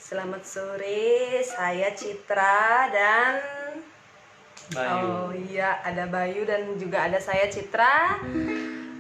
Selamat sore, saya Citra dan Bayu. oh iya, ada Bayu dan juga ada saya Citra.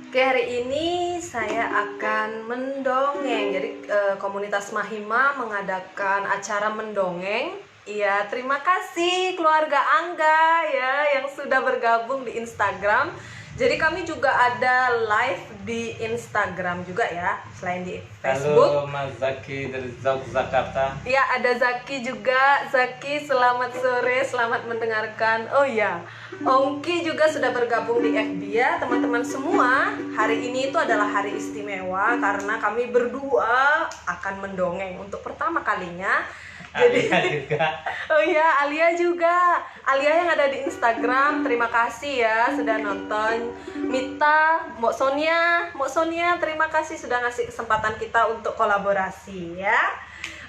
Oke, hari ini saya akan mendongeng. Jadi komunitas Mahima mengadakan acara mendongeng. Iya, terima kasih keluarga Angga ya yang sudah bergabung di Instagram. Jadi kami juga ada live di Instagram juga ya, selain di Facebook. Halo Mas Zaki dari Jakarta. Ya, ada Zaki juga. Zaki, selamat sore, selamat mendengarkan. Oh ya, Ongki juga sudah bergabung di FB ya, teman-teman semua. Hari ini itu adalah hari istimewa karena kami berdua akan mendongeng untuk pertama kalinya. Alia juga. Oh iya, Alia juga. Alia yang ada di Instagram, terima kasih ya sudah nonton. Mita, Mbok Sonia, terima kasih sudah ngasih kesempatan kita untuk kolaborasi ya.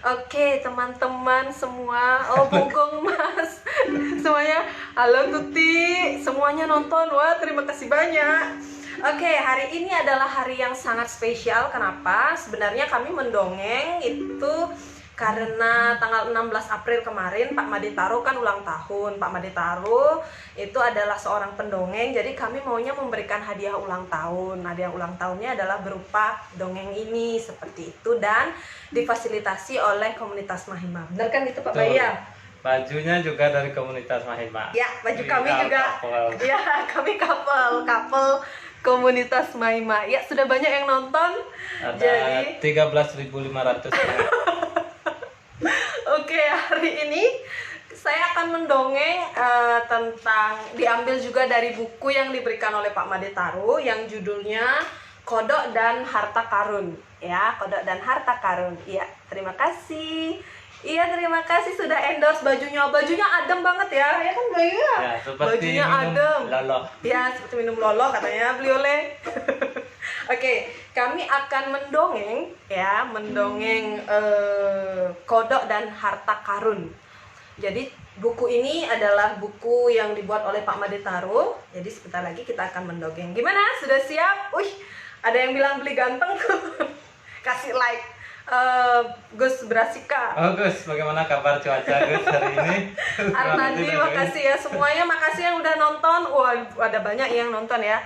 Oke, teman-teman semua. Oh, Bogong Mas. Semuanya, halo Tuti. Semuanya nonton. Wah, terima kasih banyak. Oke, hari ini adalah hari yang sangat spesial. Kenapa? Sebenarnya kami mendongeng itu karena tanggal 16 April kemarin Pak Maditaro kan ulang tahun. Pak Maditaro itu adalah seorang pendongeng, jadi kami maunya memberikan hadiah ulang tahun. Hadiah ulang tahunnya adalah berupa dongeng ini, seperti itu, dan difasilitasi oleh komunitas Mahima. Benar kan itu Pak Baya? Bajunya juga dari komunitas Mahima. Ya, baju Jadi kami juga. couple. Ya, kami couple komunitas Mahima. Ya, sudah banyak yang nonton. Ada Jadi 13.500. Oke, hari ini saya akan mendongeng tentang, diambil juga dari buku yang diberikan oleh Pak Maditaro yang judulnya Kodok dan Harta Karun. Ya, Kodok dan Harta Karun. Iya, terima kasih. Iya, terima kasih sudah endorse bajunya. Bajunya adem banget ya. Ya kan Bayu ya? Ya, seperti Bajunya minum adem. loloh. Ya, seperti minum loloh katanya beli oleh. Oke, kami akan mendongeng ya, mendongeng Kodok dan Harta Karun. Jadi buku ini adalah buku yang dibuat oleh Pak Maditaro. Jadi sebentar lagi kita akan mendongeng. Gimana? Sudah siap? Ada yang bilang beli ganteng. Kasih like. Gus Brasika. Oh Gus, bagaimana kabar cuaca Gus hari ini? Artandi, makasih ya semuanya, makasih yang udah nonton. Wah, ada banyak yang nonton ya.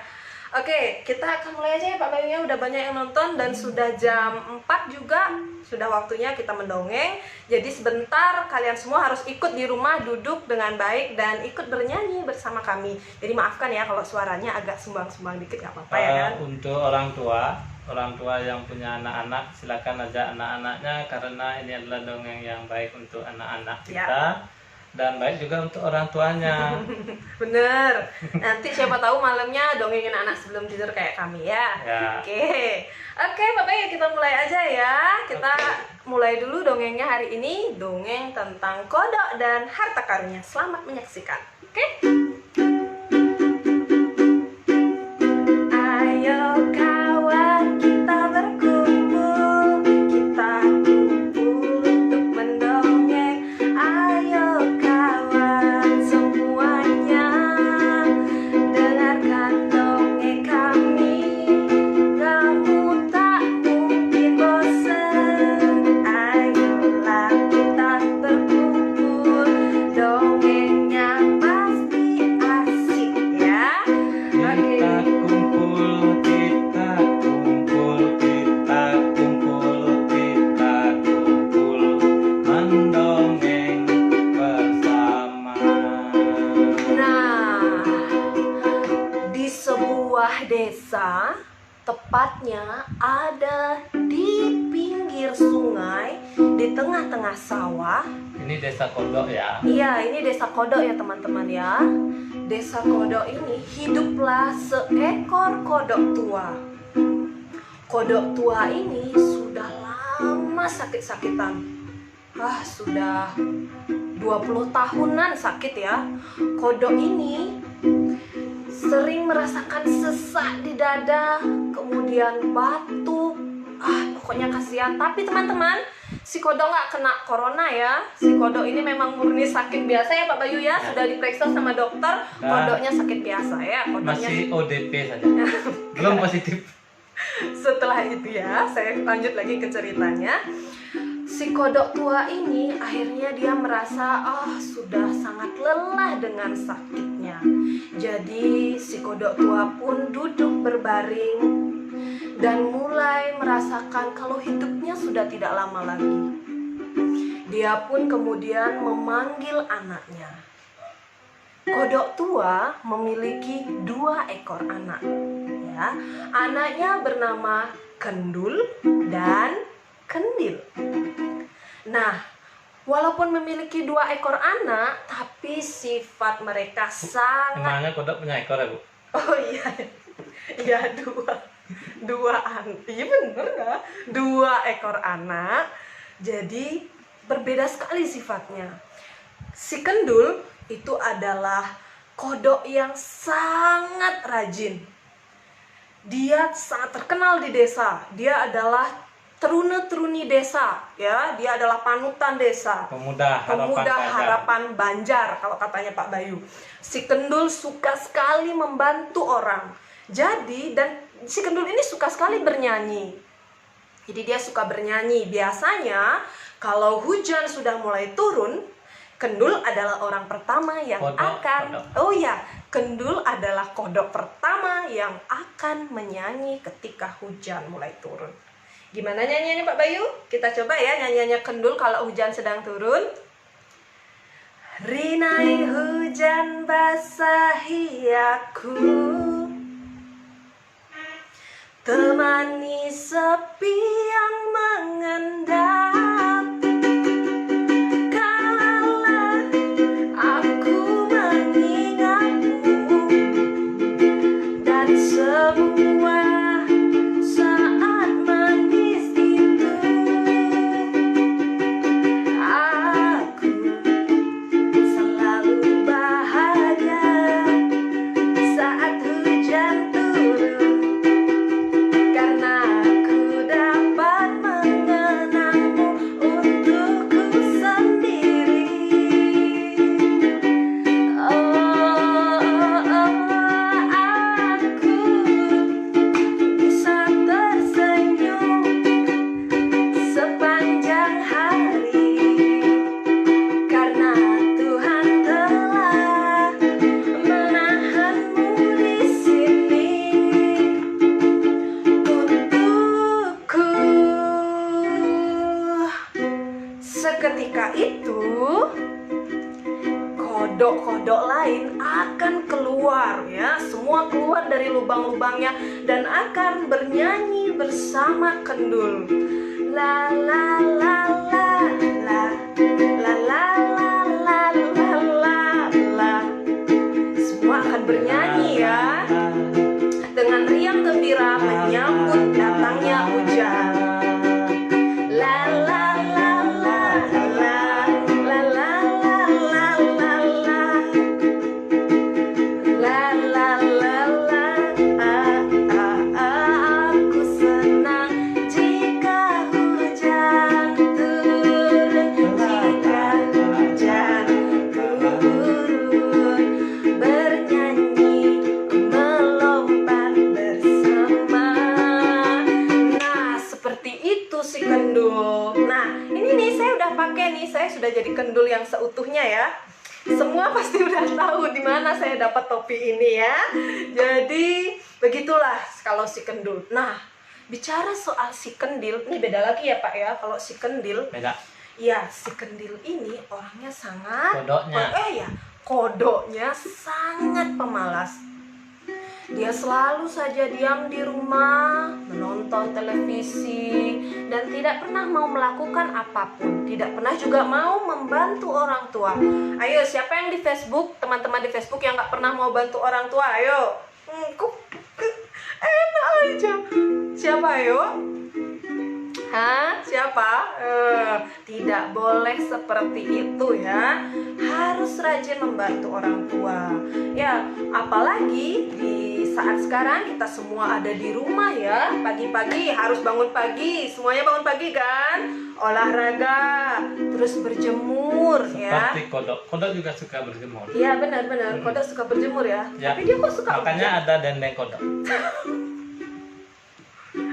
Oke, kita akan mulai aja ya Pak Bayunya, udah banyak yang nonton dan sudah jam 4 juga. Sudah waktunya kita mendongeng. Jadi sebentar kalian semua harus ikut di rumah, duduk dengan baik dan ikut bernyanyi bersama kami. Jadi maafkan ya kalau suaranya agak sumbang-sumbang dikit, nggak apa-apa ya kan? Untuk orang tua yang punya anak-anak, silakan ajak anak-anaknya karena ini adalah dongeng yang baik untuk anak-anak kita. Dan baik juga untuk orang tuanya. Bener. Nanti siapa tahu malamnya dongengin anak sebelum tidur kayak kami ya. Oke, Bapak ya, kita mulai aja ya. Kita mulai dulu dongengnya hari ini. Dongeng tentang kodok dan harta karunnya. Selamat menyaksikan. Oke. Ayo kawan, kita berkumpul. Kita kumpul untuk mendongeng. Ayo kawan semuanya, dengarkan dongeng kami. Kamu tak mungkin bosan. Ayolah kita berkumpul. Dongengnya pasti asik ya. Kita kumpul, kita kumpul, mendongeng bersama. Nah, di sebuah desa, tepatnya ada di pinggir sungai, di tengah-tengah sawah. Ini desa Kodok ya. Iya, ini desa Kodok ya teman-teman ya. Desa Kodok ini hiduplah seekor kodok tua. Kodok tua ini sudah lama sakit-sakitan. Sudah 20 tahunan sakit ya. Kodok ini sering merasakan sesak di dada, kemudian batuk. Pokoknya kasihan. Tapi teman-teman, si kodok nggak kena corona ya. Si kodok ini memang murni sakit biasa ya Pak Bayu ya. Sudah diperiksa sama dokter, kodoknya sakit biasa ya. Kodoknya Masih ODP saja. Belum positif. Setelah itu ya, saya lanjut lagi ke ceritanya. Si kodok tua ini akhirnya dia merasa sudah sangat lelah dengan sakitnya. Jadi si kodok tua pun duduk berbaring dan mulai merasakan kalau hidupnya sudah tidak lama lagi. Dia pun kemudian memanggil anaknya. Kodok tua memiliki 2 ekor anak. Ya, anaknya bernama Kendul dan Kendil. Nah, walaupun memiliki 2 ekor anak, tapi sifat mereka sangat... Emangnya kodok punya ekor ya, Bu? Oh iya, iya 2 anak. Iya bener nggak? 2 ekor anak. Jadi berbeda sekali sifatnya. Si Kendul itu adalah kodok yang sangat rajin. Dia sangat terkenal di desa. Dia adalah terune-teruni desa, ya. Dia adalah panutan desa. Pemuda harapan Banjar kalau katanya Pak Bayu. Si Kendul suka sekali membantu orang. Jadi dan si Kendul ini suka sekali bernyanyi. Jadi dia suka bernyanyi. Biasanya kalau hujan sudah mulai turun, Kendul adalah orang pertama yang Kendul adalah kodok pertama yang akan menyanyi ketika hujan mulai turun. Gimana nyanyiannya Pak Bayu? Kita coba ya nyanyiannya Kendul kalau hujan sedang turun. Rinai hujan basahi aku, temani sepi yang mengendap. Kala aku mengingatmu dan semua saat manis itu, aku selalu bahagia saat hujan turun, karena aku dapat mengenangmu untukku sendiri. Aku bisa tersenyum sepanjang hari karena Tuhan telah menahanmu di sini untukku. Seketika itu kodok-kodok lain akan keluar, ya, semua keluar dari lubang-lubangnya dan akan bernyanyi bersama Kendul. La la la la la la la la la la la. Semua akan bernyanyi ya, dengan riang gembira menyambut datangnya hujan. La la la la la la la la la la. La la la la, aku senang jika hujan turun, jika hujan turun, bernyanyi melompat bersama. Nah, seperti itu si Kendul. Nah, ini nih saya udah pakai nih, saya sudah jadi Kendul yang seutuhnya ya. Semua pasti udah tahu di mana saya dapat topi ini ya. Jadi begitulah kalau si Kendul. Nah, bicara soal si Kendil, ini beda lagi ya Pak ya. Kalau si Kendil, Beda. ya si Kendil ini orangnya sangat Kodoknya. kodoknya sangat pemalas. Dia selalu saja diam di rumah, menonton televisi, dan tidak pernah mau melakukan apapun. Tidak pernah juga mau membantu orang tua. Ayo, siapa yang di Facebook, teman-teman di Facebook yang gak pernah mau bantu orang tua? Ayo. Enak aja. Siapa ayo? Hah? Siapa? Tidak boleh seperti itu ya. Harus rajin membantu orang tua. Ya, apalagi di saat sekarang kita semua ada di rumah ya. Pagi-pagi harus bangun pagi. Semuanya bangun pagi kan? Olahraga, terus berjemur ya. Seperti kodok. Kodok juga suka berjemur. Iya benar-benar. Kodok suka berjemur ya. Ya. Tapi dia kok suka Makanya ada dendeng kodok.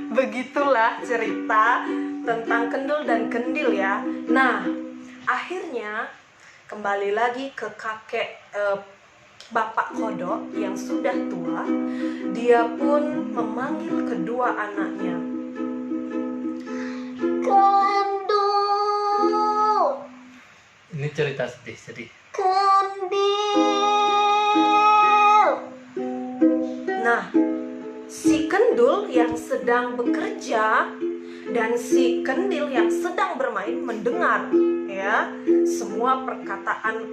Begitulah cerita tentang Kendul dan dan Kendil ya. Nah, akhirnya kembali lagi ke kakek Bapak Kodok yang sudah tua. Dia pun memanggil kedua anaknya. Kendul. Ini cerita sedih-sedih. Kendil. Nah, si Kendul yang sedang bekerja dan si Kendil yang sedang bermain mendengar ya semua perkataan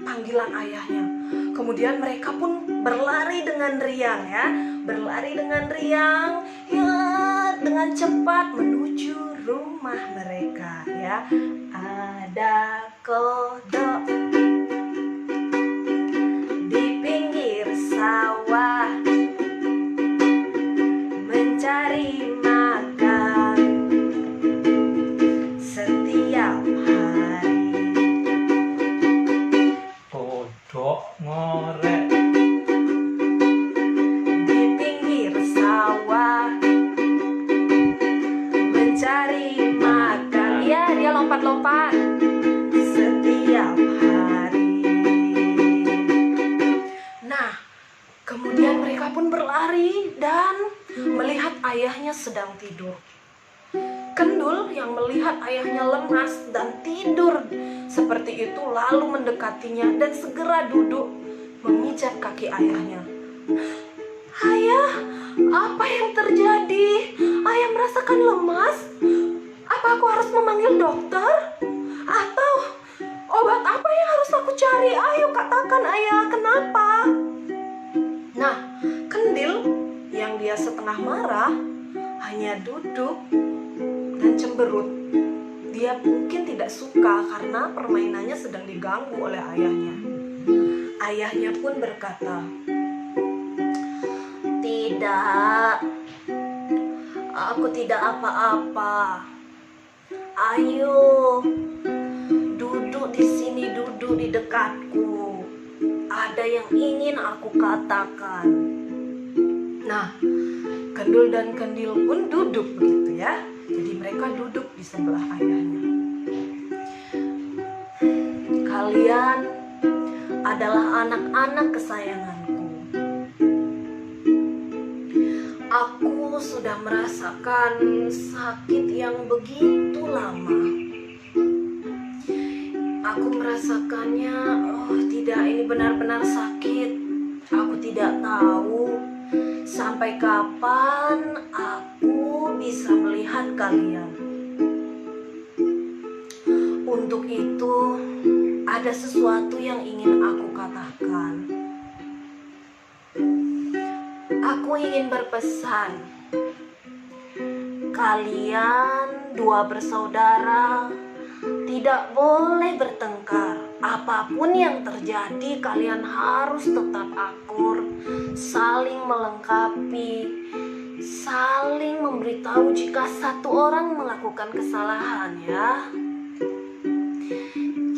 panggilan ayahnya. Kemudian mereka pun berlari dengan riang ya, berlari dengan riang ya, dengan cepat menuju rumah mereka ya. Ada kodok di pinggir sawah mencari makan setiap hari. Kodok ngorek Di pinggir sawah mencari makan. Ya, dia lompat-lompat setiap hari. Nah, kemudian mereka pun berlari dan melihat ayahnya sedang tidur. Kendul yang melihat ayahnya lemas dan tidur seperti itu lalu mendekatinya dan segera duduk memijat kaki ayahnya. Ayah, apa yang terjadi? Ayah merasakan lemas. Apa aku harus memanggil dokter? Atau obat apa yang harus aku cari? Ayo katakan ayah, kenapa? Nah, Kendil yang dia setengah marah hanya duduk dan cemberut. Dia mungkin tidak suka karena permainannya sedang diganggu oleh ayahnya. Ayahnya pun berkata, "Tidak, aku tidak apa-apa. Ayo, duduk di sini, duduk di dekatku. Ada yang ingin aku katakan." Nah, Kendul dan Kendil pun duduk begitu ya. Jadi mereka duduk di sebelah ayahnya. Kalian adalah anak-anak kesayanganku. Aku sudah merasakan sakit yang begitu lama. Aku merasakannya, oh tidak, ini benar-benar sakit. Aku tidak tahu sampai kapan aku bisa melihat kalian. Untuk itu, ada sesuatu yang ingin aku katakan. Aku ingin berpesan, kalian dua bersaudara tidak boleh bertengkar. Apapun yang terjadi, kalian harus tetap akur, saling melengkapi, saling memberitahu jika satu orang melakukan kesalahan ya.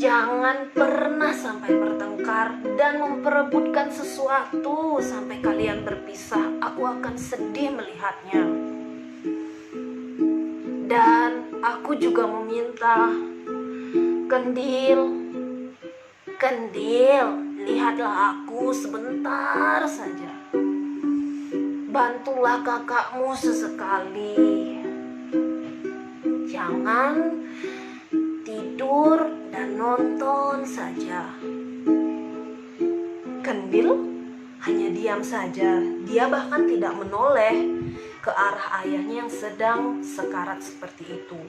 Jangan pernah sampai bertengkar dan memperebutkan sesuatu sampai kalian berpisah. Aku akan sedih melihatnya. Dan aku juga meminta, Kendil, lihatlah aku sebentar saja. Bantulah kakakmu sesekali. Jangan tidur dan nonton saja. Kendil hanya diam saja. Dia bahkan tidak menoleh ke arah ayahnya yang sedang sekarat seperti itu.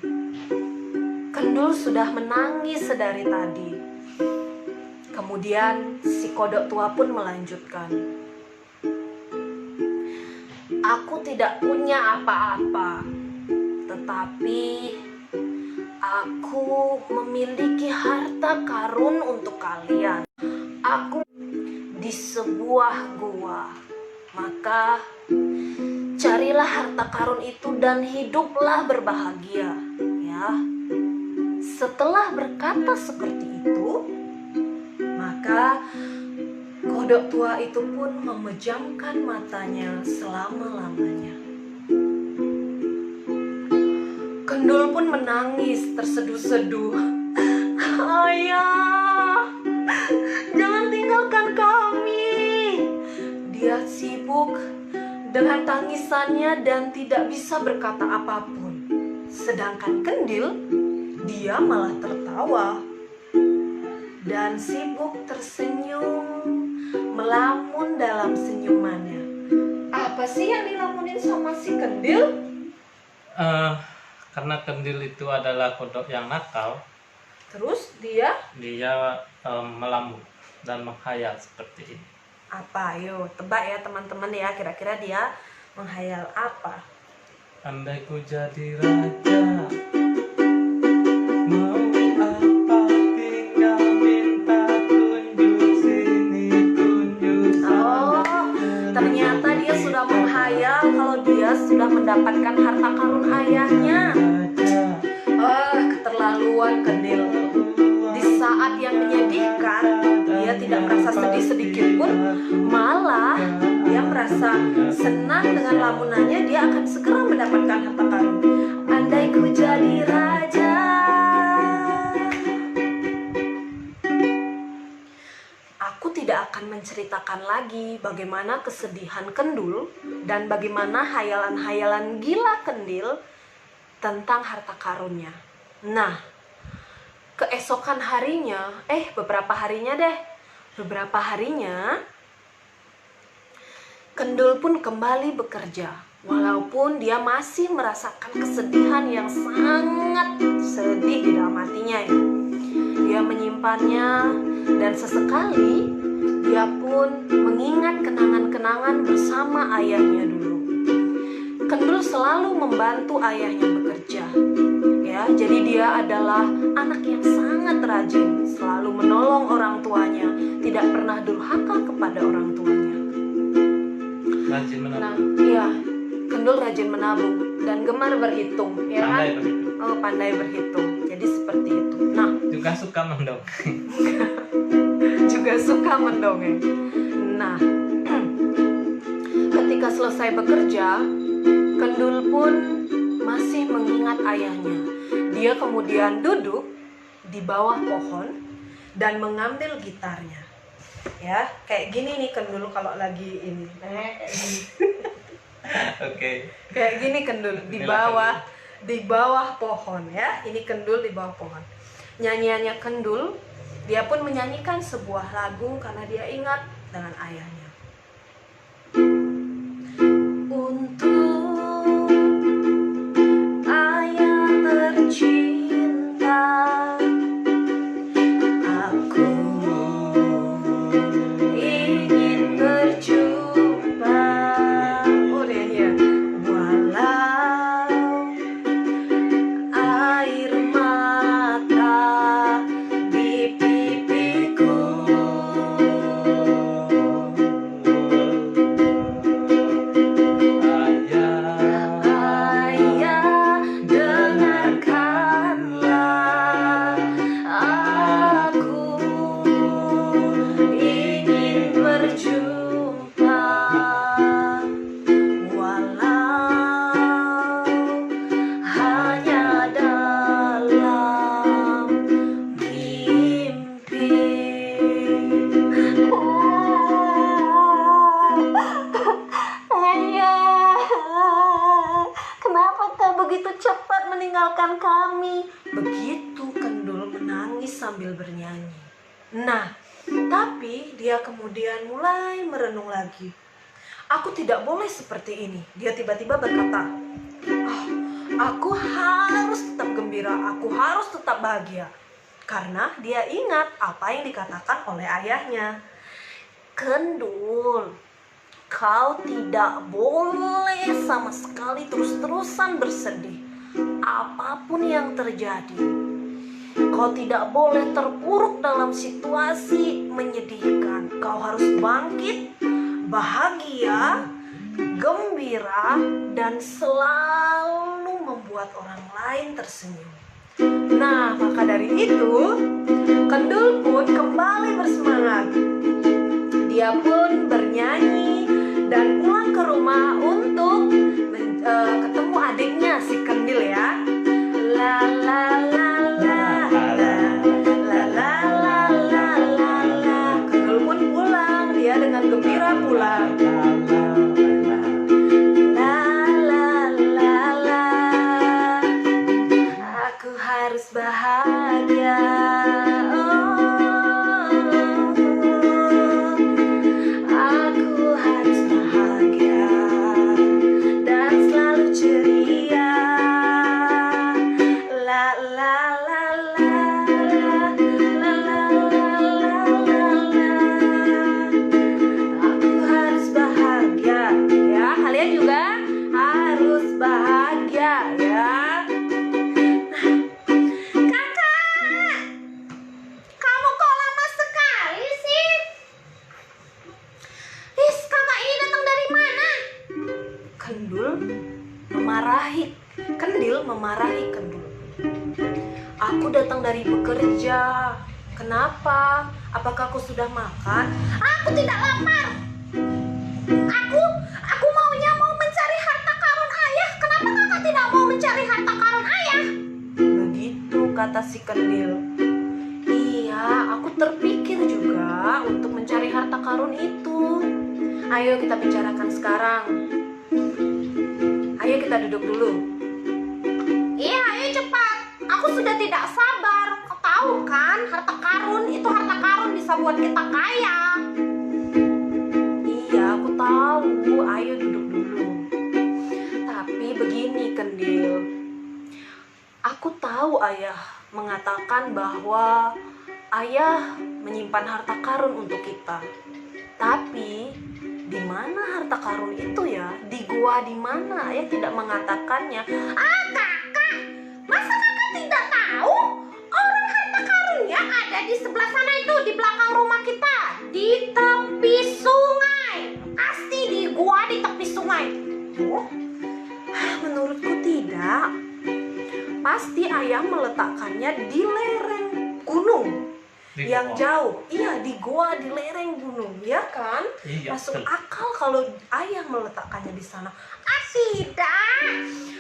Kendul sudah menangis sedari tadi. Kemudian si kodok tua pun melanjutkan, aku tidak punya apa-apa, tetapi aku memiliki harta karun untuk kalian. Aku di sebuah gua. Maka carilah harta karun itu dan hiduplah berbahagia, ya. Setelah berkata seperti itu, maka kodok tua itu pun memejamkan matanya selama-lamanya. Kendul pun menangis terseduh-seduh. Ayah, jangan tinggalkan kami. Dia sibuk dengan tangisannya dan tidak bisa berkata apapun. Sedangkan Kendil, dia malah tertawa dan sibuk tersenyum, melamun dalam senyumannya. Apa sih yang dilamunin sama si Kendil? Karena Kendil itu adalah kodok yang nakal, Terus dia dia melamun dan menghayal seperti ini. apa? Ayo tebak ya teman-teman ya, kira-kira dia menghayal apa? Andai ku jadi raja, mau apa tinggal minta tunjuk sini, tunjuk sana. Oh, ternyata dia sudah menghayal kalau dia sudah mendapatkan harta karun ayahnya. Keterlaluan Kendil. Di saat yang menyedihkan, dia tidak merasa sedih sedikit pun, malah dia merasa senang dengan lamunannya. Dia akan segera mendapatkan harta karun. Andai ku jadi raja. Aku tidak akan menceritakan lagi bagaimana kesedihan Kendul dan bagaimana hayalan-hayalan gila Kendil tentang harta karunnya. Nah, keesokan harinya, beberapa harinya, Kendul pun kembali bekerja. Walaupun dia masih merasakan kesedihan yang sangat sedih di dalam hatinya ya. Dia menyimpannya dan sesekali dia pun mengingat kenangan-kenangan bersama ayahnya dulu. Kendul selalu membantu ayahnya bekerja. Ya, jadi dia adalah anak yang sangat rajin, selalu menolong orang tuanya, tidak pernah durhaka kepada orang tuanya. Rajin menabung. Nah, iya, Kendul rajin menabung dan gemar berhitung, ya kan? Pandai berhitung. Oh, pandai berhitung. Jadi seperti itu. Nah, Juga suka mendongeng. juga suka mendongeng. Nah, ketika selesai bekerja, Kendul pun masih mengingat ayahnya. Dia kemudian duduk di bawah pohon dan mengambil gitarnya. Ya, kayak gini nih Kendul kalau lagi ini. Kayak gini. Oke. Kayak gini Kendul di bawah pohon ya. Ini Kendul di bawah pohon. Nyanyiannya Kendul, dia pun menyanyikan sebuah lagu karena dia ingat dengan ayahnya. Untuk ayah tercinta, aku ingin berjumpa. Oh dia ya. Walau air mata di pipiku, ayah dengarkanlah, aku ingin berjumpa, walau hanya dalam mimpi. Ayah, kenapa kau begitu cepat meninggalkan kami? Begitu Kendul menangis sambil bernyanyi. Nah, tapi dia kemudian mulai merenung lagi. Aku tidak boleh seperti ini. Dia tiba-tiba berkata, aku harus tetap gembira, aku harus tetap bahagia. Karena dia ingat apa yang dikatakan oleh ayahnya. Kendul, kau tidak boleh sama sekali terus-terusan bersedih. Apapun yang terjadi, kau tidak boleh terpuruk dalam situasi menyedihkan. Kau harus bangkit, bahagia, gembira, dan selalu membuat orang lain tersenyum. Nah, maka dari itu, Kendul pun kembali bersemangat. Dia pun bernyanyi dan pulang ke rumah untuk ketemu adiknya si Kendil ya. harus bahagia. Aku harus bahagia dan selalu ceria. La la la la la la la la la la. Aku harus bahagia ya. Kalian juga harus bahagia ya. Kakak, kamu kok lama sekali sih? Kakak ini datang dari mana? Kendil memarahi Kendul. Aku datang dari bekerja. Kenapa? Apakah kau sudah makan? Aku tidak lapar. Aku maunya mau mencari harta karun ayah. Kenapa kakak tidak mau mencari harta karun ayah? Begitu kata si Kendil. Iya, aku terpikir juga untuk mencari harta karun itu. Ayo kita bicarakan sekarang. Ayo kita duduk dulu. Iya, ayo cepat. Aku sudah tidak sabar. Kau tahu kan, harta karun bisa buat kita kaya. Iya, aku tahu. Ayo duduk dulu. Tapi begini, Kendil. Aku tahu ayah mengatakan bahwa ayah menyimpan harta karun untuk kita. Tapi di mana harta karun itu ya? Di gua di mana? Ayah tidak mengatakannya. Kakak, masa kakak tidak tahu? Orang harta karunnya ada di sebelah sana itu, di belakang rumah kita, di tepi sungai. Pasti di gua di tepi sungai. Oh, menurutku tidak. Pasti ayah meletakkannya di lereng gunung. Yang jauh, iya di gua di lereng gunung, ya kan? Iya, masuk betul. akal kalau ayah meletakkannya di sana. Tidak,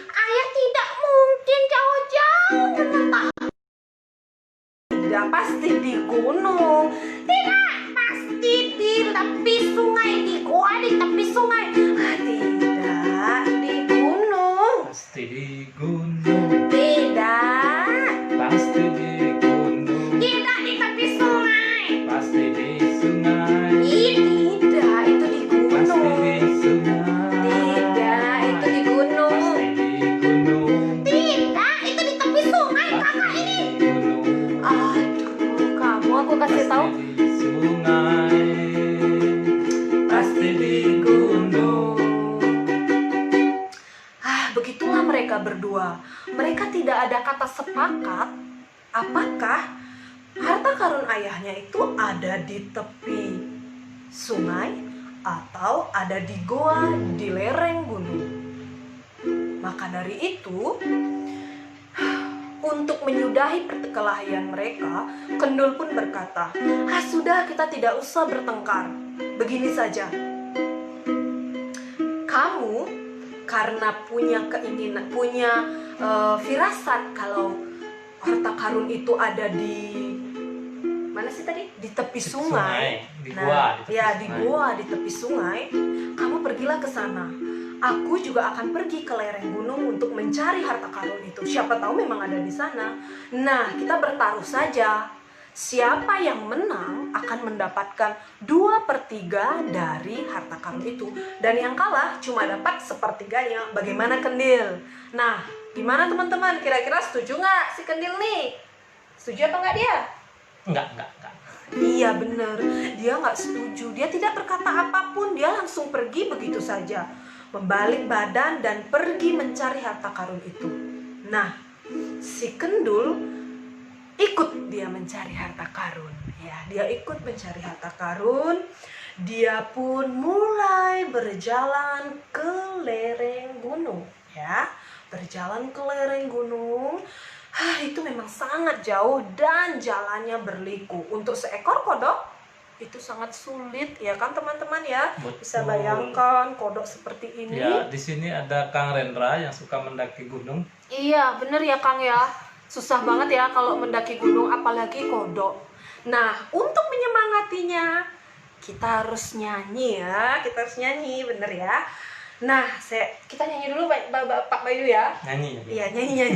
ayah tidak mungkin jauh-jauh meletakkan. Tidak, pasti di gunung. Tidak, pasti di tepi sungai, di gua di tepi sungai. Tidak, di gunung. Pasti di gunung. Tidak. Pasti di gunung. Tidak di tepi sungai. Pasti di sungai. Tidak, itu di Pasti gunung. di sungai. Tidak, itu di gunung. Pasti di gunung. Tidak, itu di tepi sungai, kakak ini. Di gunung. Aduh, kamu aku kasih tahu. Pasti di sungai. Pasti di gunung. Begitulah mereka berdua. Mereka tidak ada kata sepakat apakah harta karun ayahnya itu ada di tepi sungai atau ada di goa di lereng gunung. Maka dari itu, untuk menyudahi perkelahian mereka, Kendul pun berkata, sudah, kita tidak usah bertengkar. Begini saja, kamu karena punya keinginan, punya firasat kalau harta karun itu ada di mana sih tadi? Di tepi sungai. Di gua, di tepi ya di sungai. gua di tepi sungai. Kamu pergilah ke sana. Aku juga akan pergi ke lereng gunung untuk mencari harta karun itu. Siapa tahu memang ada di sana. Nah, kita bertaruh saja. Siapa yang menang akan mendapatkan 2/3 dari harta karun itu. Dan yang kalah cuma dapat 1/3-nya. Bagaimana, Kendil? Nah, gimana teman-teman? Kira-kira setuju nggak si Kendil nih? Setuju apa nggak dia? Enggak. Iya bener, dia nggak setuju. Dia tidak berkata apapun, dia langsung pergi begitu saja, membalik badan dan pergi mencari harta karun itu. Nah, si Kendul ikut dia mencari harta karun. Ya, dia ikut mencari harta karun. Dia pun mulai berjalan ke lereng gunung. Ya, berjalan ke lereng gunung. Itu memang sangat jauh dan jalannya berliku. Untuk seekor kodok itu sangat sulit, ya kan teman-teman ya? Betul. Bisa bayangkan kodok seperti ini. Ya, di sini ada Kang Rendra yang suka mendaki gunung. Iya, bener ya Kang ya. Susah banget ya kalau mendaki gunung, apalagi kodok. Nah, untuk menyemangatinya, kita harus nyanyi ya. Kita harus nyanyi, bener ya. Nah, kita nyanyi dulu Pak Bayu ya. Nyanyi. Iya, nyanyi.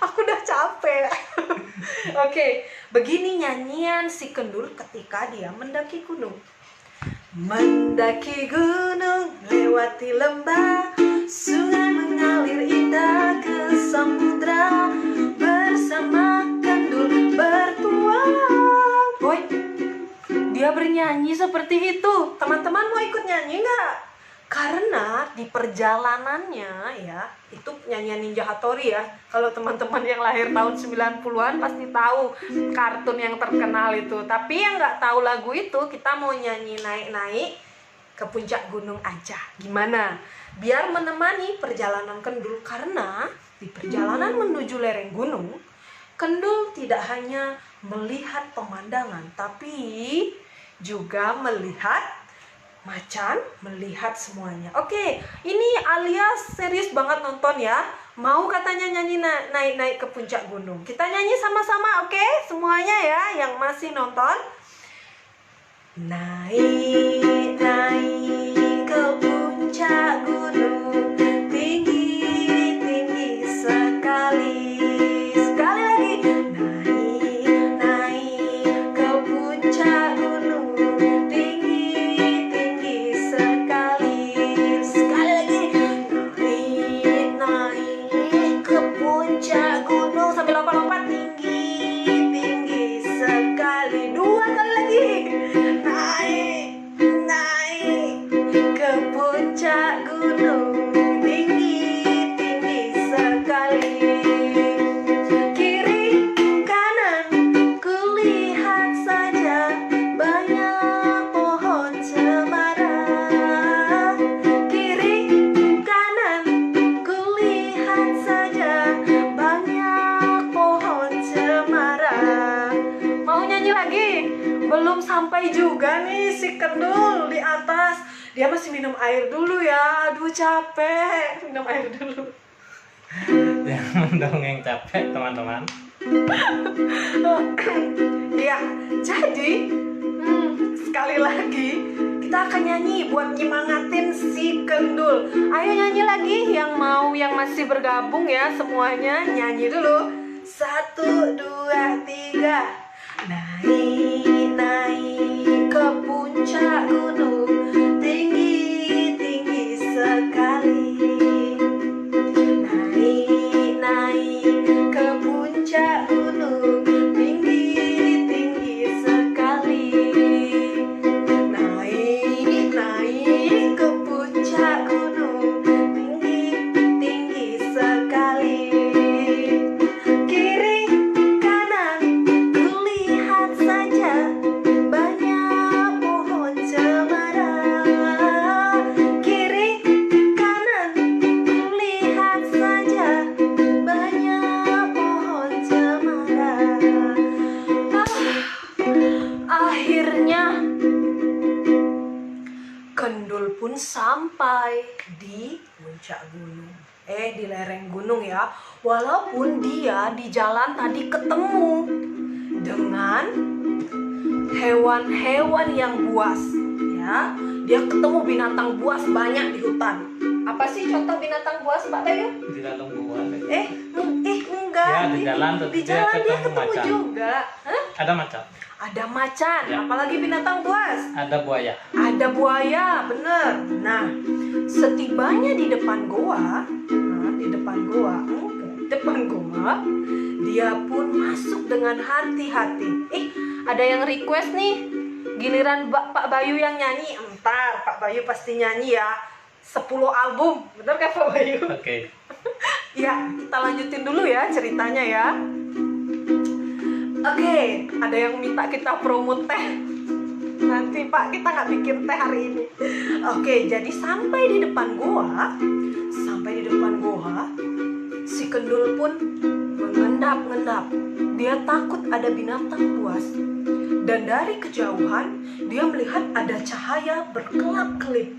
Aku udah capek. Oke, begini nyanyian si Kendul ketika dia mendaki gunung. Mendaki gunung, lewati lembah, sungai mengalir indah ke samudra, bersama Kendul bertualang. Boy, dia bernyanyi seperti itu. Teman-teman mau ikut nyanyi nggak? Karena di perjalanannya ya, itu nyanyian Ninja Hattori ya. Kalau teman-teman yang lahir tahun 90-an pasti tahu kartun yang terkenal itu. Tapi yang nggak tahu lagu itu, kita mau nyanyi naik-naik ke puncak gunung aja. Gimana? Biar menemani perjalanan Kendul, karena di perjalanan menuju lereng gunung, Kendul tidak hanya melihat pemandangan, tapi juga melihat macan, melihat semuanya. Oke, ini Alia serius banget nonton ya. Mau katanya nyanyi naik-naik ke puncak gunung. Kita nyanyi sama-sama, oke? Semuanya ya yang masih nonton. Naik ke puncak gunung, tinggi sekali. Sekali lagi. Naik ke puncak gunung, tinggi sekali. Sekali lagi. Naik ke puncak gunung sambil lompat-lompat, tinggi sekali. Dua kali lagi. Naik ke puncak gunung, tinggi sekali. Kiri kanan kulihat saja banyak pohon cemara. Kiri kanan kulihat saja banyak pohon cemara. Mau nyanyi lagi? Belum sampai juga nih si Kendul di atas. Dia masih minum air dulu ya. Aduh capek. Minum air dulu. Jangan mendongeng capek teman-teman. Ya, jadi sekali lagi kita akan nyanyi buat nyemangatin si Kendul. Ayo nyanyi lagi yang mau, yang masih bergabung ya, semuanya nyanyi dulu. 1, 2, 3. Naik ke puncak gunung, tinggi sekali. Naik ke puncak gunung, tinggi sekali. Naik ke puncak gunung, tinggi sekali. Kiri kanan kulihat saja banyak pohon cemara. Kiri kanan kulihat saja banyak pohon cemara. Akhirnya Kendul pun sampai di puncak gunung. Di lereng gunung ya. Walaupun dia di jalan tadi ketemu dengan hewan-hewan yang buas ya. Dia ketemu binatang buas banyak di hutan. Apa sih contoh binatang buas, Pak Bayu? Di dalam gua. Enggak. Ya, di jalan di jalan dia ketemu macan. juga. Hah? Ada macan. Ada macan, Ya. apalagi binatang buas. Ada buaya. Ada buaya, bener. Nah, setibanya di depan goa, dia pun masuk dengan hati-hati. Ada yang request nih, giliran Pak Bayu yang nyanyi. Entar, Pak Bayu pasti nyanyi ya. 10 album, bener kan Pak Bayu? Oke. Ya, kita lanjutin dulu ya ceritanya ya. Oke, ada yang minta kita promo teh. Nanti Pak, kita nggak bikin teh hari ini. Oke, jadi sampai di depan goa, si Kendul pun mengendap-endap. Dia takut ada binatang buas. Dan dari kejauhan, dia melihat ada cahaya berkelap-kelip.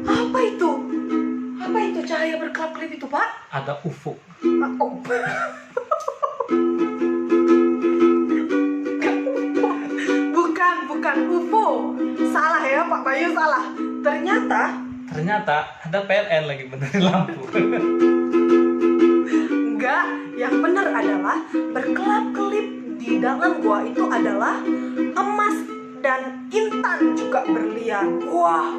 Apa itu? Apa itu cahaya berkelap-kelip itu, Pak? Ada ufuk. Bukan UFO. Salah ya Pak Bayu, salah. Ternyata ada PLN lagi benerin lampu. tidak, yang benar adalah berkelap-kelip di dalam gua itu adalah emas dan intan juga berlian. Wah,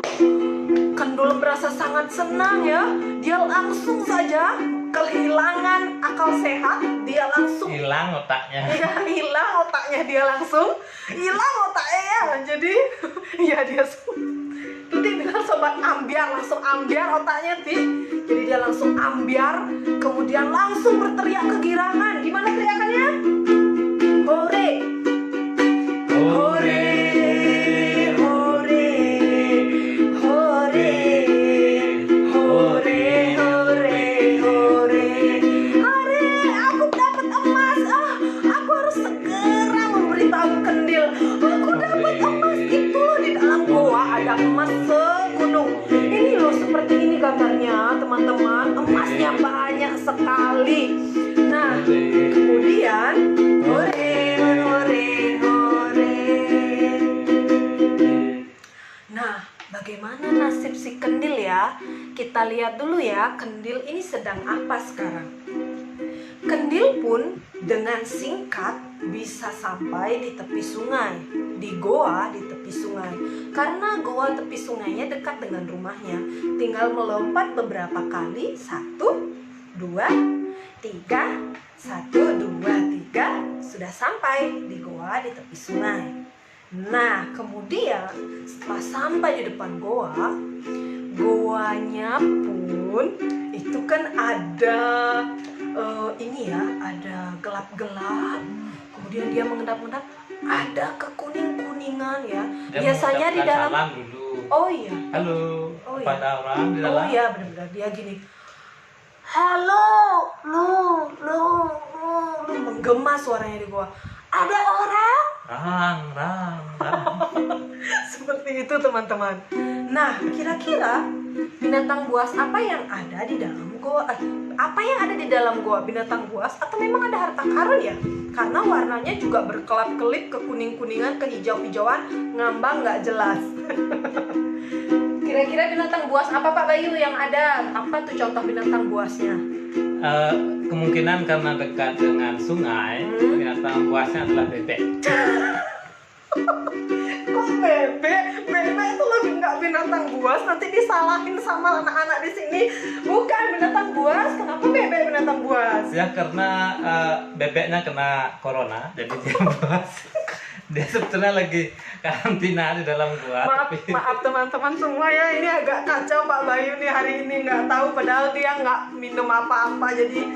Kendul merasa sangat senang ya. Dia langsung saja kehilangan akal sehat. Dia langsung hilang otaknya. Iya, hilang otaknya, dia langsung hilang otaknya ya. Jadi ya dia bilang sobat ambiar, langsung ambiar otaknya Ti. Jadi dia langsung ambiar, kemudian langsung berteriak kegirangan. Gimana teriakannya? Hore, hore, hore, hore, hore, hore, hore, hore. Aku dapat emas. Aku harus segera memberitahu Kendil. Aku dapat emas itu loh, di dalam goa ada emas segunung. Ini loh, seperti ini gambarnya teman-teman. Emasnya banyak sekali. Nah, kemudian hore, hore, hore. Nah, bagaimana nasib si Kendil ya? Kita lihat dulu ya, Kendil ini sedang apa sekarang? Kendil pun dengan singkat bisa sampai di tepi sungai, di goa di tepi sungai. Karena goa tepi sungainya dekat dengan rumahnya, tinggal melompat beberapa kali, 1, 2, 3, 1, 2, 3, sudah sampai di goa di tepi sungai. Nah, kemudian setelah sampai di depan goa, goanya pun itu kan ada ini ya, ada gelap-gelap. Kemudian dia mengendap-endap, ada kekuning-kuningan ya. Dia Biasanya di dalam salam dulu. Oh iya. Halo, Oh, pada orang di dalam. Oh iya, benar-benar dia gini. Halo, lo, menggema suaranya di gua. Ada orang? Rang. Seperti itu teman-teman. Nah, kira-kira binatang buas apa yang ada di dalam goa? Apa yang ada di dalam goa? Binatang buas atau memang ada harta karun ya? Karena warnanya juga berkelap-kelip, kekuning-kuningan, kehijau-hijauan, ngambang nggak jelas. Kira-kira binatang buas apa Pak Bayu yang ada? Apa tuh contoh binatang buasnya? Kemungkinan karena dekat dengan sungai, binatang buasnya adalah bebek. Kok bebek? Bebek itu lebih nggak binatang buas, nanti disalahin sama anak-anak di sini. Bukan binatang buas, kenapa bebek binatang buas? Ya karena bebeknya kena corona, jadi dia buas. Dia sebetulnya lagi karantina di dalam gua. Maaf teman-teman semua ya, ini agak kacau Pak Bayu nih hari ini, nggak tahu padahal dia nggak minum apa-apa. Jadi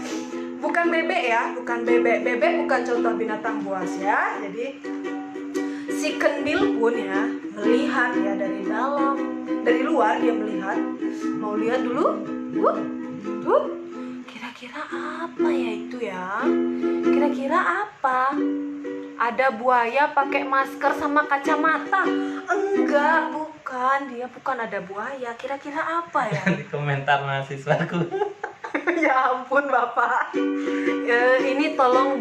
bukan bebek ya, bukan bebek. Bebek bukan contoh binatang buas ya. Jadi si Kendil pun ya melihat ya dari luar dia melihat. Mau lihat dulu? Kira-kira apa ya itu ya? Kira-kira apa? Ada buaya pakai masker sama kacamata? Enggak, bukan. Dia bukan ada buaya. Kira-kira apa ya? Di komentar mahasiswaku. Ya ampun Bapak. Ini tolong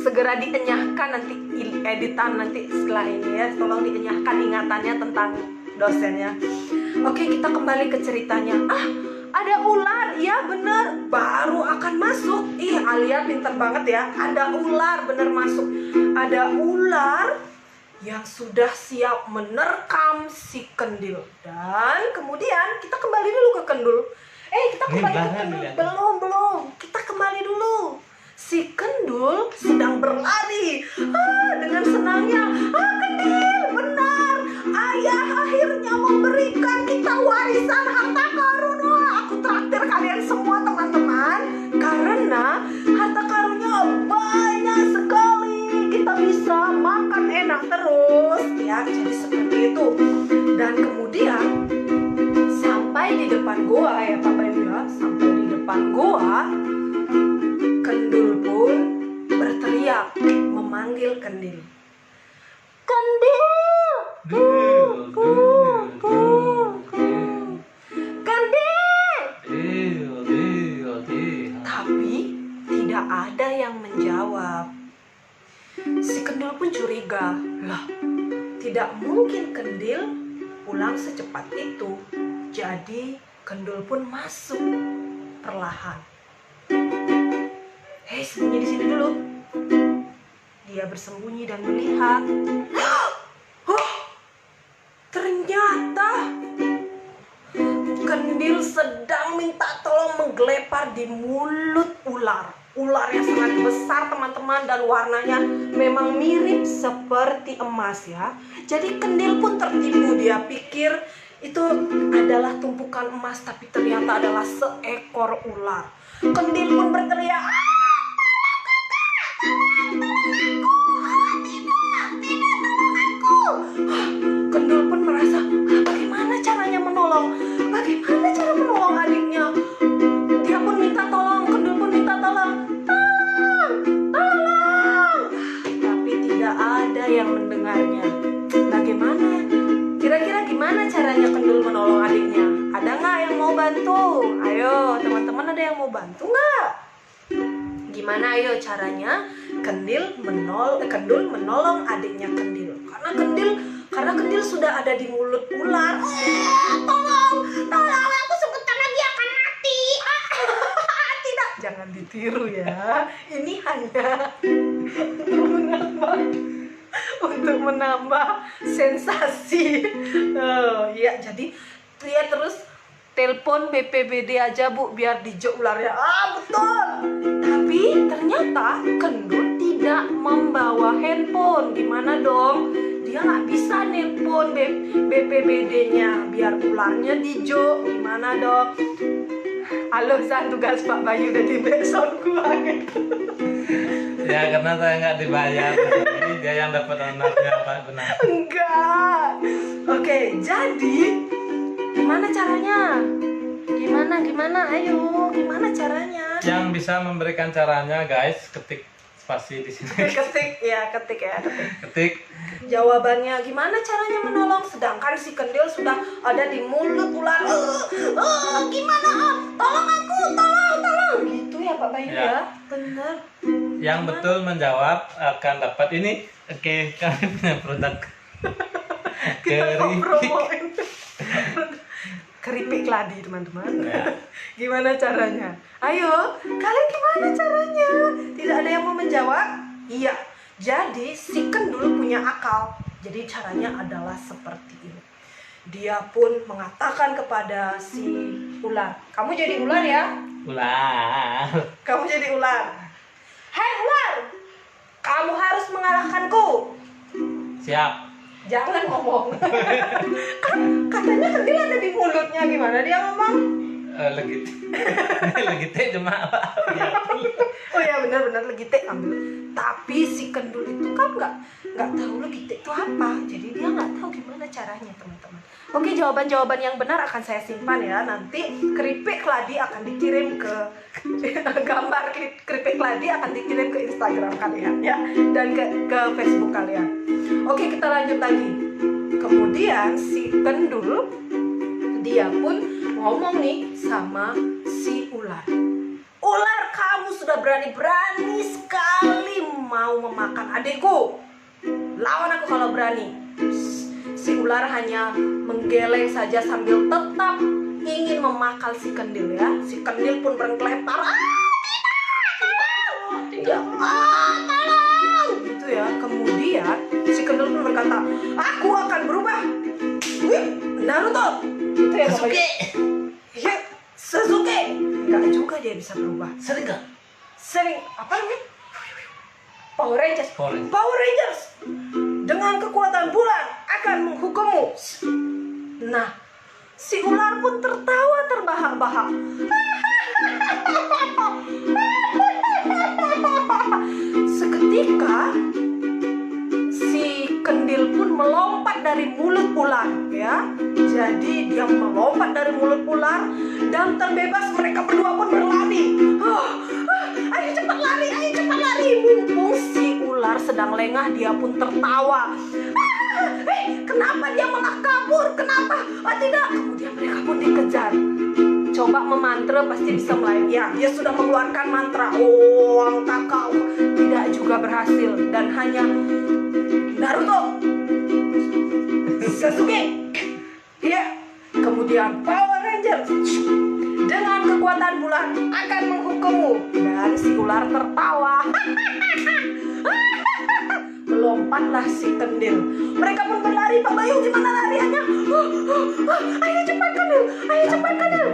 segera dienyahkan nanti editan nanti setelah ini ya. Tolong dienyahkan ingatannya tentang dosennya. Oke, kita kembali ke ceritanya. Ada ular, ya bener, baru akan masuk. Alia pinter banget ya. Ada ular, bener masuk. Ada ular yang sudah siap menerkam si Kendil. Dan kemudian kita kembali dulu ke Kendul. Kita kembali ke Kendul. Belum. Kita kembali dulu. Si Kendul sedang berlari dengan senangnya. Kendil, benar. Ayah akhirnya memberikan kita warisan harta karun. Aku traktir kalian semua teman-teman, karena harta karunnya banyak sekali. Kita bisa makan enak terus ya. Jadi seperti itu. Dan kemudian sampai di depan goa ya Pak Bayu ya. Sampai di depan goa, Kendul pun berteriak memanggil Kendil. Kendil! Tapi tidak ada yang menjawab. Si Kendil pun curiga. Lah, tidak mungkin Kendil pulang secepat itu. Jadi Kendil pun masuk perlahan. sembunyi di sini dulu. Dia bersembunyi dan melihat. Oh, ternyata Kendil sedang minta tolong menggelepar di mulut ular. Ular yang sangat besar teman-teman, dan warnanya memang mirip seperti emas ya. Jadi Kendil pun tertipu, dia pikir itu adalah tumpukan emas, tapi ternyata adalah seekor ular. Kendil pun berteriak, Kendil pun merasa, bagaimana caranya menolong? Bagaimana cara menolong adiknya? Dia pun minta tolong, Kendil pun minta tolong. Tolong, tolong. Tapi tidak ada yang mendengarnya. Bagaimana? Kira-kira gimana caranya Kendil menolong adiknya? Ada nggak yang mau bantu? Ayo, teman-teman, ada yang mau bantu nggak? Gimana ayo caranya Kendil menolong adiknya Kendil? Karena Kendil sudah ada di mulut ular. Tolong, aku sebentar lagi akan mati. Tidak, jangan ditiru ya. Ini hanya untuk menambah sensasi. Ya, jadi dia terus telepon BPBD aja Bu, biar dijok ularnya. Betul. Tapi ternyata Kendul tidak membawa handphone. Gimana dong? Dia nggak bisa nelpon BPBD-nya biar ularnya dijok. Gimana dong? Halo, Zan, tugas Pak Bayu udah di backsound gua. Ya karena saya nggak dibayar, jadi dia yang dapat anaknya Pak Guna. Enggak. Oke, jadi gimana caranya? Gimana? Ayo, gimana caranya? Yang bisa memberikan caranya guys, ketik spasi di sini. Ketik. Ketik. Jawabannya gimana caranya menolong, sedangkan si Kendil sudah ada di mulut ular. Gimana? Tolong aku, tolong. Gitu ya Pak Bayu ya? Benar. Yang betul menjawab akan dapat ini. Oke, kami punya produk. Kita mau promoin keripik keladi teman-teman. Ya. Gimana caranya? Ayo, kalian gimana caranya? Tidak ada yang mau menjawab? Iya. Jadi si Kendul punya akal. Jadi caranya adalah seperti ini. Dia pun mengatakan kepada si ular, kamu jadi ular ya? Ular. Kamu jadi ular. Hai ular, kamu harus mengalahkanku. Siap. Jangan ngomong. Kan katanya Kendil ada di mulutnya, gimana dia ngomong? Legite cuma Oh ya benar legite ambil. Tapi si Kendul itu kan nggak tahu legite itu apa, jadi dia nggak tahu gimana caranya teman-teman. Oke, jawaban yang benar akan saya simpan ya. Nanti keripik keladi akan dikirim ke gambar keripik keladi akan dikirim ke Instagram kalian ya, dan ke Facebook kalian. Oke, kita lanjut lagi. Kemudian si Kendul dia pun ngomong nih sama si ular. Ular, kamu sudah berani-berani sekali mau memakan adikku. Lawan aku kalau berani. Si ular hanya menggeleng saja sambil tetap ingin memakal si Kendil ya. Si Kendil pun berkelepar. Tidak. Tolong. Gitu ya. Kemudian si Kendil pun berkata, aku akan berubah. Naruto. Gitu ya Sasuke. Ya, Sasuke. Enggak juga dia bisa berubah. Sering apa namanya? Power Rangers. Dengan kekuatan bulan akan menghukummu. Nah, si ular pun tertawa terbahak-bahak. Seketika si Kendil pun melompat dari mulut ular ya. Jadi dia melompat dari mulut ular dan terbebas. Mereka berdua pun berlari. Ayo cepat lari. Mumpung si ular sedang lengah, dia pun tertawa. Kenapa dia malah kabur? Kenapa? Tidak. Kemudian mereka pun dikejar. Coba memantra pasti bisa melayani. Ya, dia sudah mengeluarkan mantra. Kakak. Tidak juga berhasil. Dan hanya Naruto, Sasuke, ya. Kemudian Power Ranger dengan kekuatan bulan akan menghukum mau. Dan si ular tertawa. Melompatlah si kendil. Mereka pun berlari. Pak Bayu, gimana lariannya? Ayo cepat kendil, ayo cepat kendil.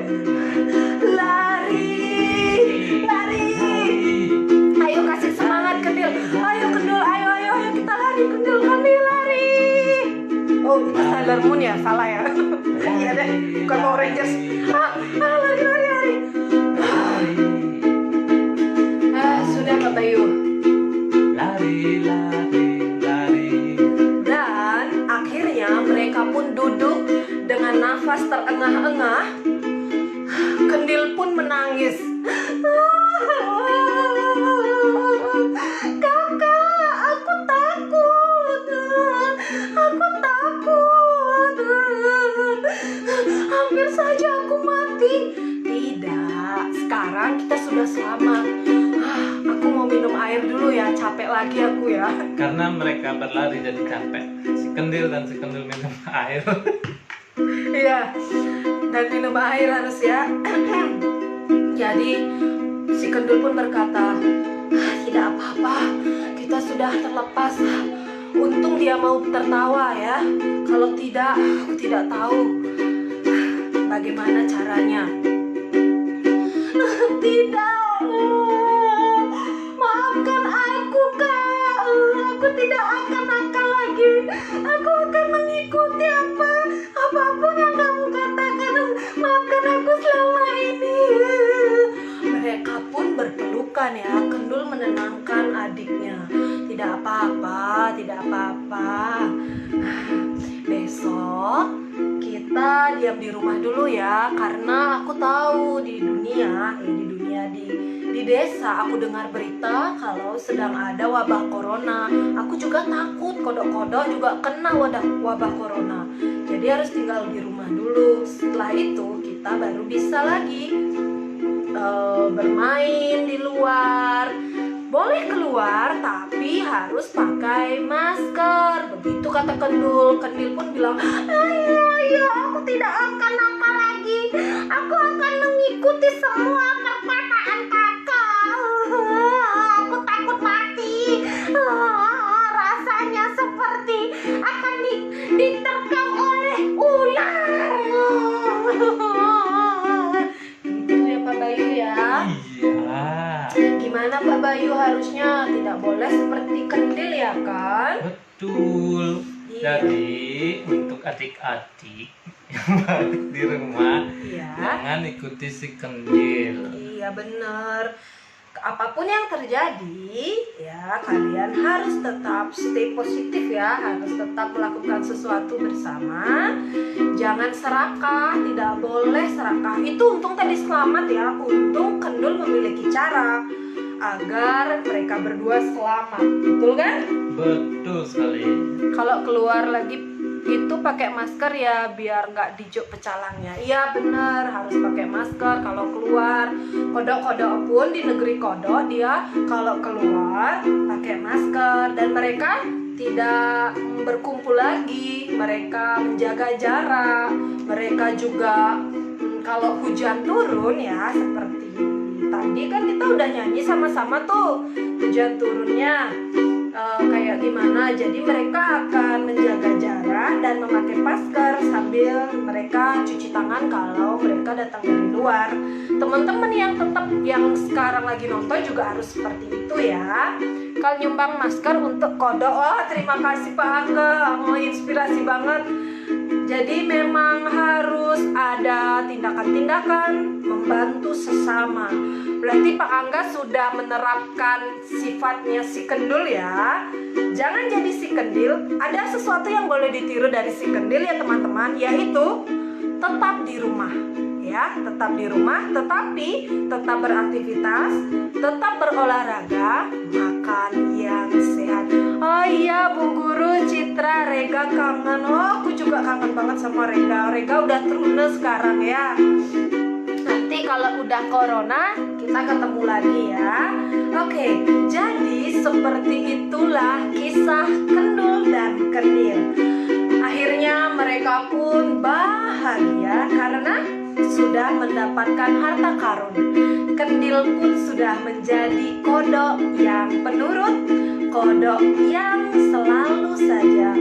Lari, lari. Ayo kasih semangat kendil. Ayo kendil, ayo kita lari kendil, kami lari. Oh, itu Sailor Moon ya? Salah ya? Iya deh, bukan Power Rangers. Lari. Sudah Pak Bayu. Lari. Dan akhirnya mereka pun duduk dengan nafas terengah-engah. Kendil pun menangis. Kakak, aku takut. Hampir saja aku mati. Tidak, sekarang kita sudah selamat. Aku mau minum air dulu ya, capek lagi aku ya. Karena mereka berlari jadi capek. Si kendil minum air. Iya, dan minum air harus ya. Jadi si kendil pun berkata, tidak apa-apa, kita sudah terlepas. Untung dia mau tertawa ya. Kalau tidak, aku tidak tahu bagaimana caranya. Tidak, maafkan aku Kak. Aku tidak akan nakal lagi. Aku akan mengikuti apapun yang kamu katakan. Maafkan aku selama ini. Mereka pun berpelukan ya. Kendul menenangkan adiknya. Tidak apa-apa. Besok kita diam di rumah dulu ya, karena aku tahu di desa aku dengar berita kalau sedang ada wabah corona. Aku juga takut kodok-kodok juga kena wabah corona. Jadi harus tinggal di rumah dulu. Setelah itu kita baru bisa lagi bermain di luar. Boleh keluar tapi harus pakai masker. Begitu kata Kendul. Kendil pun bilang, ayo, aku tidak akan nakal lagi. Aku akan mengikuti semua perkataan kakak. Aku takut mati. Rasanya seperti akan diterkam oleh ular. Gitu ya Pak Bayu ya. Iya. Gimana Pak Bayu, harusnya tidak boleh seperti kendil ya kan? Betul. Iya. Jadi untuk adik-adik yang balik di rumah, Iya. jangan ikuti si kendil. Iya bener. Apapun yang terjadi ya, kalian harus tetap stay positif ya, harus tetap melakukan sesuatu bersama. Jangan serakah, tidak boleh serakah. Itu untung tadi selamat ya, untung Kendul memiliki cara agar mereka berdua selamat, betul kan? Betul sekali. Kalau keluar lagi itu pakai masker ya, biar nggak dijuk pecalangnya. Iya bener, harus pakai masker kalau keluar. Kodok-kodok pun di negeri kodok, dia kalau keluar pakai masker. Dan mereka tidak berkumpul lagi, mereka menjaga jarak. Mereka juga kalau hujan turun ya, seperti tadi kan kita udah nyanyi sama-sama tuh hujan turunnya kayak gimana. Jadi mereka akan menjaga jarak dan memakai masker sambil mereka cuci tangan kalau mereka datang dari luar. Teman-teman yang sekarang lagi nonton juga harus seperti itu ya. Kalau nyumbang masker untuk kodok, terima kasih Pak Angga, inspirasi banget. Jadi memang harus ada tindakan-tindakan membantu sesama. Berarti Pak Angga sudah menerapkan sifatnya si kendul ya. Jangan jadi si kendil. Ada sesuatu yang boleh ditiru dari si kendil ya teman-teman, yaitu tetap di rumah ya, tetap di rumah, tetapi tetap beraktivitas, tetap berolahraga, makan yang sehat. Oh iya Bu Guru, Citra, Rega kangen. Aku juga kangen banget sama Rega. Rega udah teruna sekarang ya. Nanti kalau udah corona kita ketemu lagi ya. Oke, jadi seperti itulah kisah Kendul dan Kendil. Akhirnya mereka pun bahagia karena sudah mendapatkan harta karun. Kendil pun sudah menjadi kodok yang penurut, kodok yang selalu saja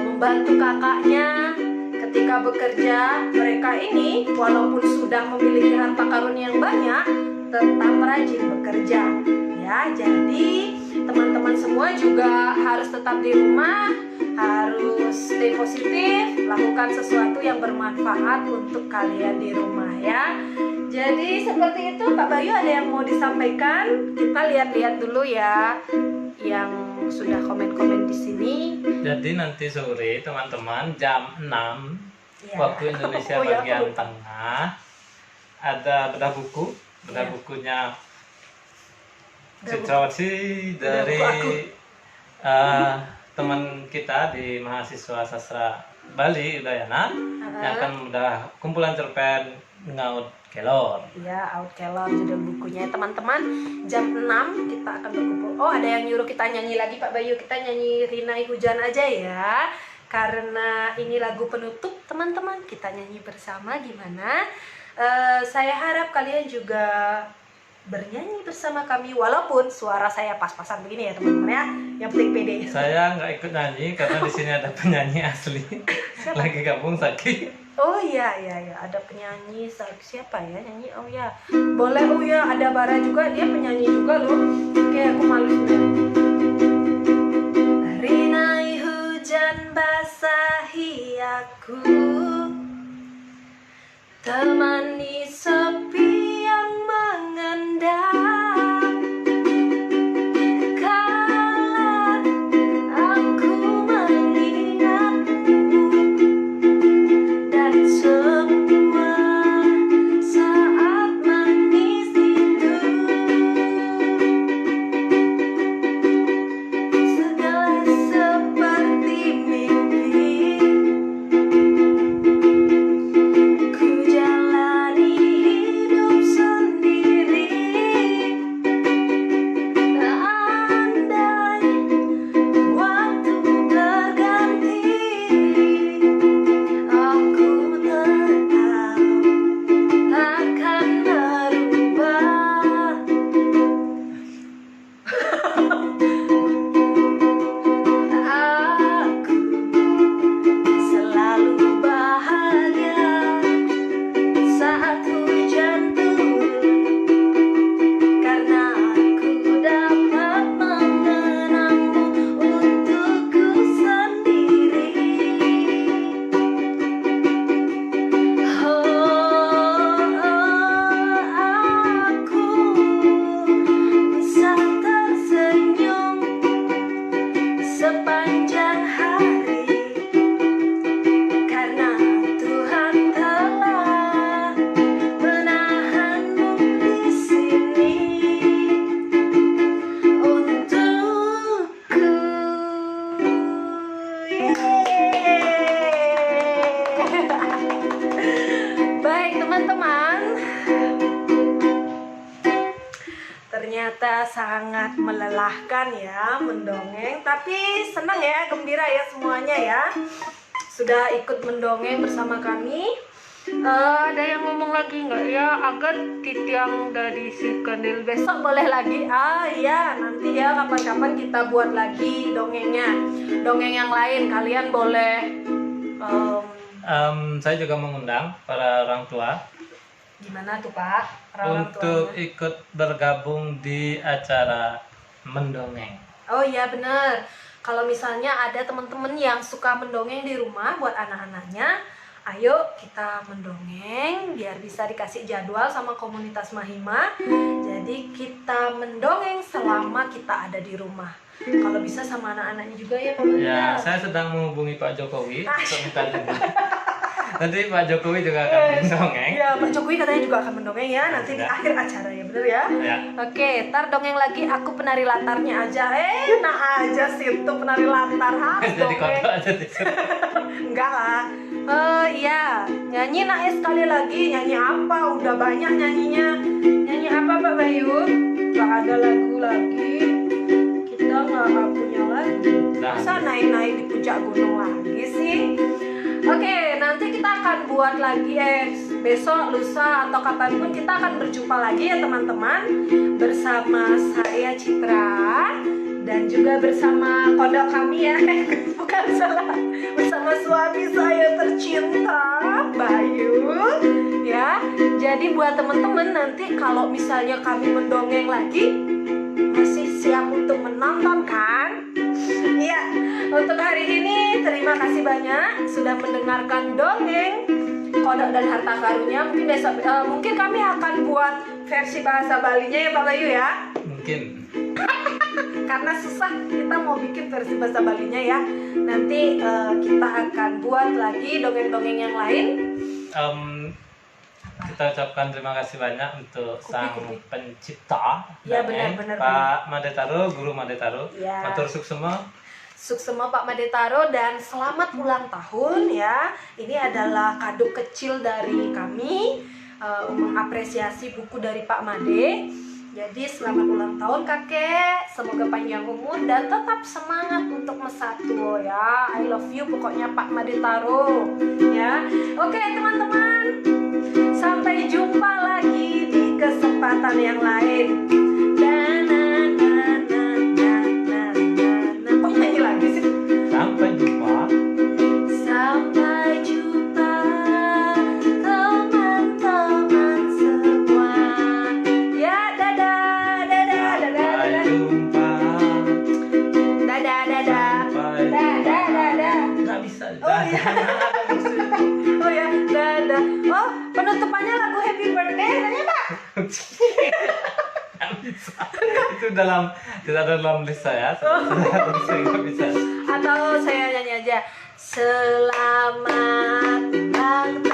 membantu kakaknya ketika bekerja. Mereka ini walaupun sudah memiliki harta karun yang banyak, tetap rajin bekerja. Ya, jadi teman-teman semua juga harus tetap di rumah, harus stay positif, lakukan sesuatu yang bermanfaat untuk kalian di rumah ya. Jadi seperti itu, Pak Bayu ada yang mau disampaikan? Kita lihat-lihat dulu ya yang sudah komen-komen di sini. Jadi nanti sore teman-teman jam 6 Ya. waktu Indonesia Oh, ya, bagian aku lupa. tengah ada bedah buku. Bedah Ya. bukunya Bedah Citrawati Bedah dari buku teman kita di mahasiswa sastra Bali Udayana yang akan udah kumpulan cerpen ngaut kelor. Ya, Out Kelor judul bukunya. Teman-teman, jam 6 kita akan berkumpul. Oh, ada yang nyuruh kita nyanyi lagi Pak Bayu. Kita nyanyi Rinai Hujan aja ya. Karena ini lagu penutup, teman-teman. Kita nyanyi bersama gimana? Saya harap kalian juga bernyanyi bersama kami walaupun suara saya pas-pasan begini ya, teman-teman ya. Yang penting pede. Saya nggak ikut nyanyi karena di sini ada penyanyi asli lagi gabung sakit. Oh iya, ada penyanyi siapa ya nyanyi? Oh ya, boleh. Oh ya, ada Bara juga, dia penyanyi juga loh. Oke, aku malu sebenarnya. Rinai hujan basahi aku, temani sepi yang mengendam. Kala aku mengingatmu dan semua saat manis itu, segala seperti mimpi. Ku jalani hidup sendiri. Andai waktu berganti, aku tetap akan berubah. Aku selalu bahagia saat hujan turun, karena aku dapat mengenangmu untukku sendiri. Aku bisa tersenyum sepanjang hari karena Tuhan telah menahanmu di sini untukku. Baik teman-teman, ternyata sangat melelahkan ya mendongeng, tapi senang ya, gembira ya semuanya ya sudah ikut mendongeng bersama kami. Ada yang ngomong lagi nggak ya? Agar titiang dari si Kendil besok boleh lagi? Iya, nanti ya kapan-kapan kita buat lagi dongengnya, dongeng yang lain. Kalian boleh Saya juga mengundang para orang tua gimana tuh Pak? Orang untuk tuanya. ikut bergabung di acara mendongeng. Oh iya bener. Kalau misalnya ada teman-teman yang suka mendongeng di rumah buat anak-anaknya, ayo kita mendongeng biar bisa dikasih jadwal sama komunitas Mahima. Jadi kita mendongeng selama kita ada di rumah. Kalau bisa sama anak-anaknya juga ya Pak. Ya, saya sedang menghubungi Pak Jokowi untuk minta jodoh. Nanti Pak Jokowi juga akan mendongeng. Iya, Pak Jokowi katanya juga akan mendongeng ya nanti di akhir acara ya, bener ya? Ya. Oke, ntar dongeng lagi aku penari latarnya aja. Nah aja sih itu penari latar harus Jadi dongeng. kodok aja disuruh. Enggak lah. Iya, nyanyi nak sekali lagi. Nyanyi apa? Udah banyak nyanyinya. Nyanyi apa Pak Bayu? Gak ada lagu lagi. Kita nggak punya lagu. Nah. Masa naik-naik di puncak gunung lagi sih? Oke, nanti kita akan buat lagi besok, lusa, atau kapanpun kita akan berjumpa lagi ya teman-teman, bersama saya Citra dan juga bersama kodok kami ya. Bukan salah, bersama suami saya tercinta Bayu ya. Jadi buat teman-teman nanti kalau misalnya kami mendongeng lagi, masih siap untuk menonton kan? Ya, untuk hari ini terima kasih banyak sudah mendengarkan dongeng Kodok dan Harta Karunnya. Mungkin besok, mungkin kami akan buat versi bahasa Balinya ya Pak Bayu ya. Mungkin. Karena susah kita mau bikin versi bahasa Balinya ya. Nanti kita akan buat lagi dongeng-dongeng yang lain. Kita ucapkan terima kasih banyak untuk sang pencipta Ya, dongeng, benar-benar. Pak Madetaro, Guru Madetaro. Ya. Matur suksema. Suksema Pak Madetaro dan selamat ulang tahun ya. Ini adalah kado kecil dari kami mengapresiasi buku dari Pak Made. Jadi selamat ulang tahun kakek, semoga panjang umur dan tetap semangat untuk mesatu ya. I love you pokoknya Pak Madetaro ya. Oke teman-teman, sampai jumpa lagi di kesempatan yang lain. Kok nyanyi lagi sih? Sampai jumpa. Sampai jumpa teman-teman semua. Ya dadah, dadah, dadah, Sampai dadah. jumpa. Dadah, dadah. Sampai Dadah, dadah. Nggak bisa. Oh iya. Oh ya, dadah. Oh, penutupannya lagu Happy Birthday katanya Pak. Nggak bisa. Itu tidak dalam list saya. Saya nggak bisa. Atau saya nyanyi aja. Selamat ulang